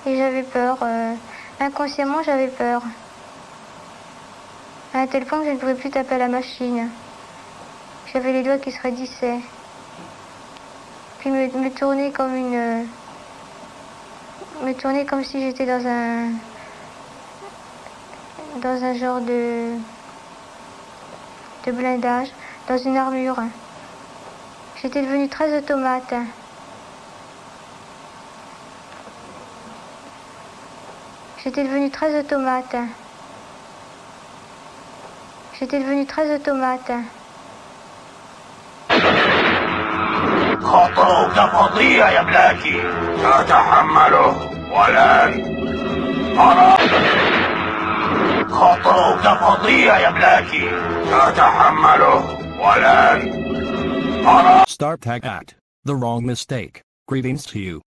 Et j'avais peur. Inconsciemment, j'avais peur. À un tel point que je ne pouvais plus taper à la machine. J'avais les doigts qui se raidissaient. Puis me tourner comme me tourner comme si j'étais dans un genre de blindage, dans une armure. J'étais devenue très automate. J'étais devenue très automate. J'étais devenue très automate. خطرك فظيع يا بلاكي أتحمله ولن أرى خطرك فظيع يا بلاكي أتحمله ولن أرى. Start tag at the wrong mistake. Greetings to you.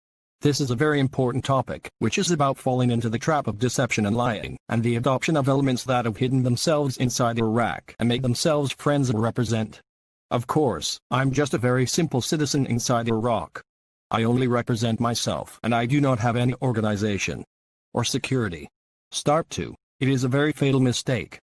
This is a very important topic, which is about falling into the trap of deception and lying, and the adoption of elements that have hidden themselves inside Iraq and make themselves friends and represent. Of course, I'm just a very simple citizen inside Iraq. I only represent myself, and I do not have any organization or security. Start 2. It is a very fatal mistake.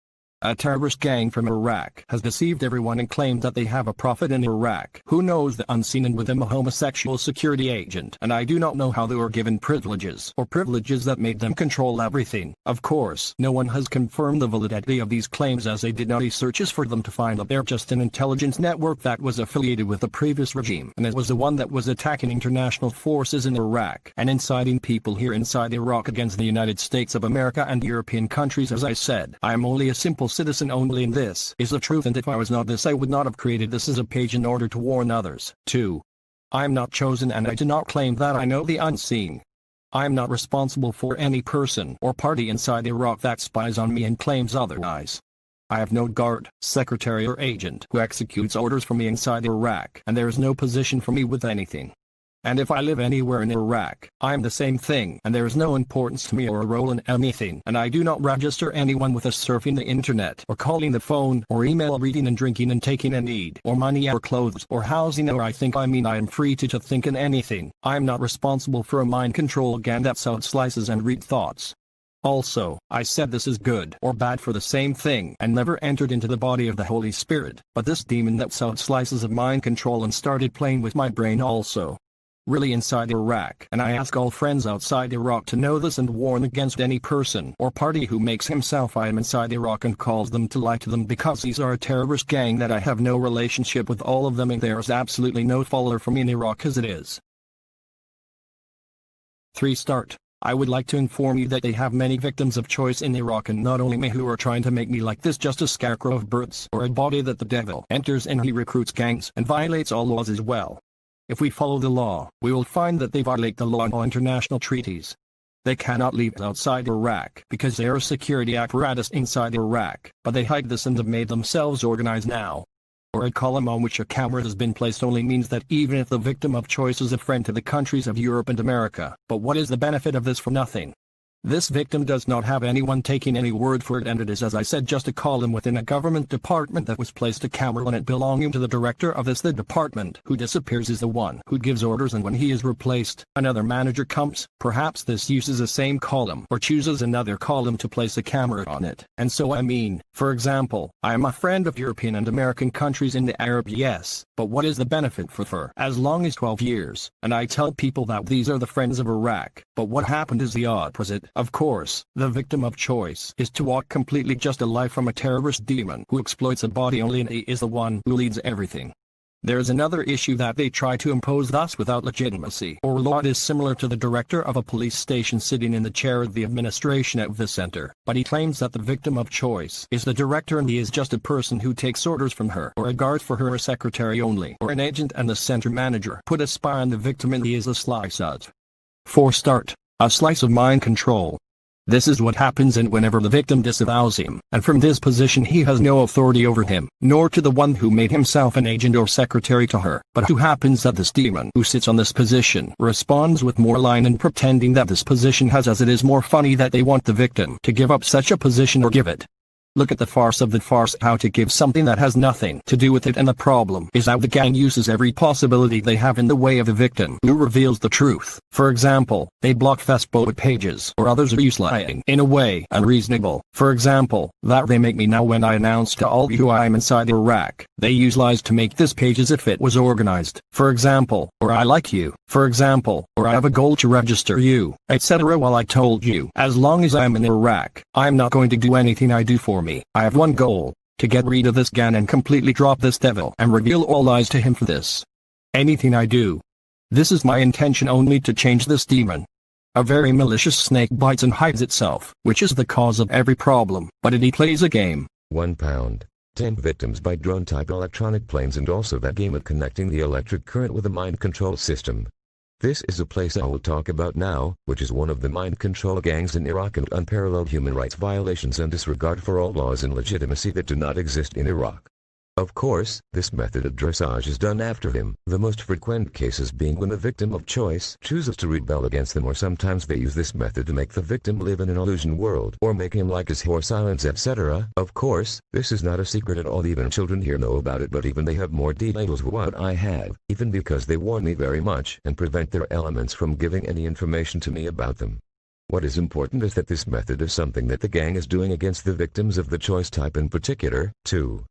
A terrorist gang from Iraq has deceived everyone and claimed that they have a prophet in Iraq who knows the unseen and with him a homosexual security agent, and I do not know how they were given privileges that made them control everything. Of course, no one has confirmed the validity of these claims as they did not do searches for them to find that they're just an intelligence network that was affiliated with the previous regime, and it was the one that was attacking international forces in Iraq and inciting people here inside Iraq against the United States of America and European countries. As I said, I am only a simple citizen only, and this is the truth, and if I was not this I would not have created this as a page in order to warn others. 2. I am not chosen, and I do not claim that I know the unseen. I am not responsible for any person or party inside Iraq that spies on me and claims otherwise. I have no guard, secretary or agent who executes orders for me inside Iraq, and there is no position for me with anything. And if I live anywhere in Iraq, I am the same thing, and there is no importance to me or a role in anything, and I do not register anyone with us surfing the internet, or calling the phone, or email, reading and drinking and taking a need, or money or clothes, or housing, or I am free to think in anything. I am not responsible for a mind control gang that slices and read thoughts. Also, I said this is good or bad for the same thing and never entered into the body of the Holy Spirit, but this demon that slices of mind control and started playing with my brain also. Really inside Iraq, and I ask all friends outside Iraq to know this and warn against any person or party who makes himself I am inside Iraq and calls them to lie to them, because these are a terrorist gang that I have no relationship with all of them, and there is absolutely no follower for me in Iraq as it is. 3. Start. I would like to inform you that they have many victims of choice in Iraq, and not only me, who are trying to make me like this, just a scarecrow of births or a body that the devil enters, and he recruits gangs and violates all laws as well. If we follow the law, we will find that they violate the law and all international treaties. They cannot leave outside Iraq because they are a security apparatus inside Iraq, but they hide this and have made themselves organized now. Or a column on which a camera has been placed only means that even if the victim of choice is a friend to the countries of Europe and America, but what is the benefit of this? For nothing. This victim does not have anyone taking any word for it, and it is, as I said, just a column within a government department that was placed a camera on it belonging to the director of this. The department who disappears is the one who gives orders, and when he is replaced, another manager comes. Perhaps this uses the same column or chooses another column to place a camera on it. And so I mean, for example, I am a friend of European and American countries in the Arab, yes, but what is the benefit for as long as 12 years, and I tell people that these are the friends of Iraq, but what happened is the opposite. Of course, the victim of choice is to walk completely just a life from a terrorist demon who exploits a body only, and he is the one who leads everything. There is another issue that they try to impose thus without legitimacy or law. It is similar to the director of a police station sitting in the chair of the administration at the center, but he claims that the victim of choice is the director, and he is just a person who takes orders from her, or a guard for her, a secretary only, or an agent, and the center manager put a spy on the victim, and he is a slice of 4. Start. A slice of mind control. This is what happens, and whenever the victim disavows him, and from this position he has no authority over him, nor to the one who made himself an agent or secretary to her, but who happens that this demon who sits on this position responds with more lying and pretending that this position has, as it is more funny that they want the victim to give up such a position or give it Look at the farce of the farce, how to give something that has nothing to do with it, and the problem is how the gang uses every possibility they have in the way of a victim who reveals the truth. For example, they block Facebook pages or others use lying in a way unreasonable. For example, that they make me now when I announce to all you I am inside Iraq. They use lies to make this page as if it was organized. For example, or I like you. For example, or I have a goal to register you, etc. While I told you, as long as I am in Iraq, I am not going to do anything I do for me. I have one goal: to get rid of this gang and completely drop this devil and reveal all lies to him for this. Anything I do. This is my intention, only to change this demon. A very malicious snake bites and hides itself, which is the cause of every problem, but it plays a game. £1. 10 victims by drone-type electronic planes, and also that game of connecting the electric current with a mind control system. This is a place I will talk about now, which is one of the mind control gangs in Iraq, and unparalleled human rights violations and disregard for all laws and legitimacy that do not exist in Iraq. Of course, this method of dressage is done after him, the most frequent cases being when the victim of choice chooses to rebel against them, or sometimes they use this method to make the victim live in an illusion world or make him like his horse silence, etc. Of course, this is not a secret at all, even children here know about it, but even they have more details than what I have, even because they warn me very much and prevent their elements from giving any information to me about them. What is important is that this method is something that the gang is doing against the victims of the choice type in particular, too.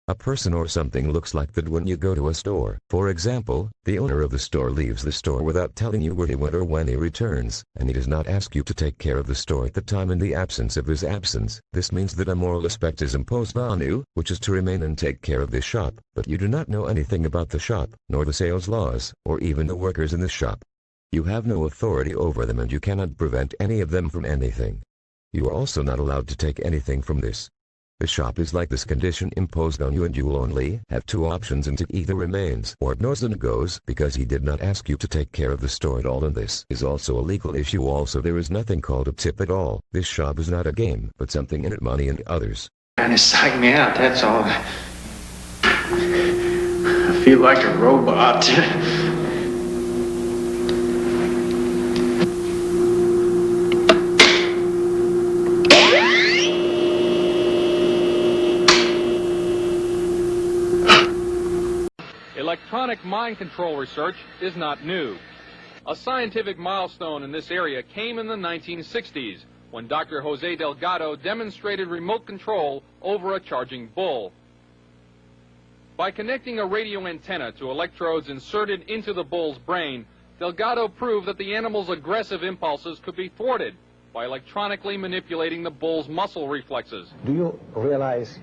A person or something looks like that when you go to a store. For example, the owner of the store leaves the store without telling you where he went or when he returns, and he does not ask you to take care of the store at the time in the absence of his absence. This means that a moral aspect is imposed on you, which is to remain and take care of this shop, but you do not know anything about the shop, nor the sales laws, or even the workers in the shop. You have no authority over them, and you cannot prevent any of them from anything. You are also not allowed to take anything from this. The shop is like this condition imposed on you, and you will only have two options, and it either remains or ignores and goes, because he did not ask you to take care of the store at all, and this is also a legal issue. Also, there is nothing called a tip at all. This shop is not a game, but something in it, money and others. Kind of psyched me out, that's all. I feel like a robot. Electronic mind control research is not new. A scientific milestone in this area came in the 1960s when Dr. Jose Delgado demonstrated remote control over a charging bull. By connecting a radio antenna to electrodes inserted into the bull's brain, Delgado proved that the animal's aggressive impulses could be thwarted by electronically manipulating the bull's muscle reflexes. Do you realize